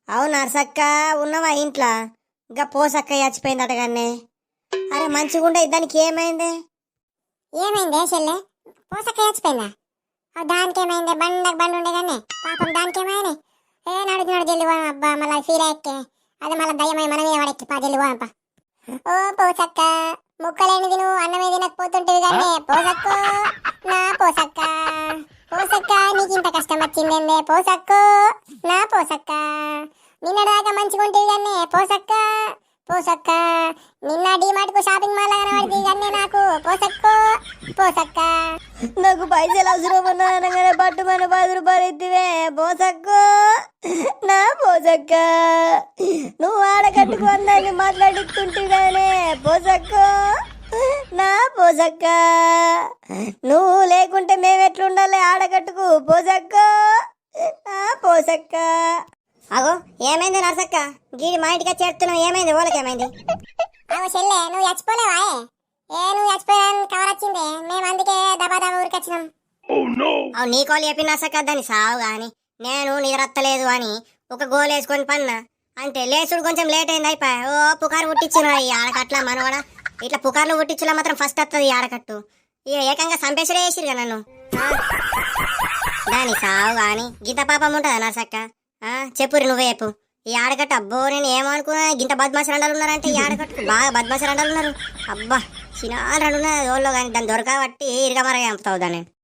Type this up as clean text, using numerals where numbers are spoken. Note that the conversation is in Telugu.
అవును నర్సక్క, ఉన్నవా ఇంట్లో? ఇంకా పోసక్క చచ్చిపోయిందట గానే. అరే మంచిగుండే దానికి ఏమైంది? ఏమైందే చెల్లె? పోసక్క చచ్చిపోయిందా? దానికి ఏమైందే? బండి ఉండే కానీ పాపం దానికి ఏమైంది? నడు జల్ది పోదాం అబ్బా, మళ్ళీ ఫీల్ అయ్యే అదే మళ్ళీ దయ్యమై మనమే వాడెక్కి పా జల్ది పోదాంపా. ఓ పోసక్క, ముక్కలేనిది నువ్వు అన్నమే తినకపోతుంటివి కానీ పోసక్కు, నా పోసక్క. పోసక్క నీకు ఇంత కష్టం వచ్చిందేందే పోసక్కు, నా పోసక్క. నిన్నటిదాకా మంచిగా ఉంటుంది కానీ పోసక్క. పోసక్క నిన్న డీమార్ట్కు షాపింగ్ మాల్ కనబడింది కానీ నాకు పోసక్కు. పోసక్క నాకు పైసలు అవసరం ఉన్నా అనగానే పట్టుమని 10 రూపాయలు ఇద్దివే పోసక్కు, నా పోసక్క. నువ్వు ఆడకట్టుకు అందాన్ని మాట్లాడిస్తుంటిగానే పోసక్కు, నా పోసక్క. నువ్వు లేకుంటే మేమెట్లుండాలి ఆడకట్టుకు పోసక్కు, నా పోసక్క. అగో ఏమైంది నర్సక్క? గీడి మా ఇంటికి చేరుతున్నావు, ఏమైంది? ఓలకేమైంది? అగో చెల్లె, నువ్వు చచ్చిపోలేవా? నువ్వు చచ్చిపోయాను కవర్ వచ్చింది, మేము అందుకే దబా ఊరికి వచ్చినాం. అవు నీ కోలు చెప్పిన నర్సక్క దాన్ని సావు గాని నేను నిద్రత్తలేదు అని ఒక గోలు వేసుకొని పన్నా అంటే లేచుడు కొంచెం లేట్ అయింది అయిపోయా. ఓ పుకారు పుట్టించిన ఈ ఆడకట్ల మనవాడ ఇట్లా పుకార్లు పుట్టించులా మాత్రం ఫస్ట్ వస్తుంది ఈ ఆడకట్టు. ఇక ఏకంగా సంపేసుడే వేసిరుగా నన్ను. దాని సావు గాని గింత పాపం ఉంటుందా నర్సక్క? చెప్పురి నువ్వే చెప్పు. ఈ ఆడకట్టు అబ్బో నేను ఏమనుకున్నా గింత బద్మాసి రండాలు ఉన్నారంటే ఈ ఆడకట్టు బాగా బద్మాసి రండాలు ఉన్నారు. అబ్బా చిన్న రండు ఉన్నది ఓళ్ళో కానీ దాన్ని దొరకబట్టి ఇరగమరగా చంపుతావు దాన్ని.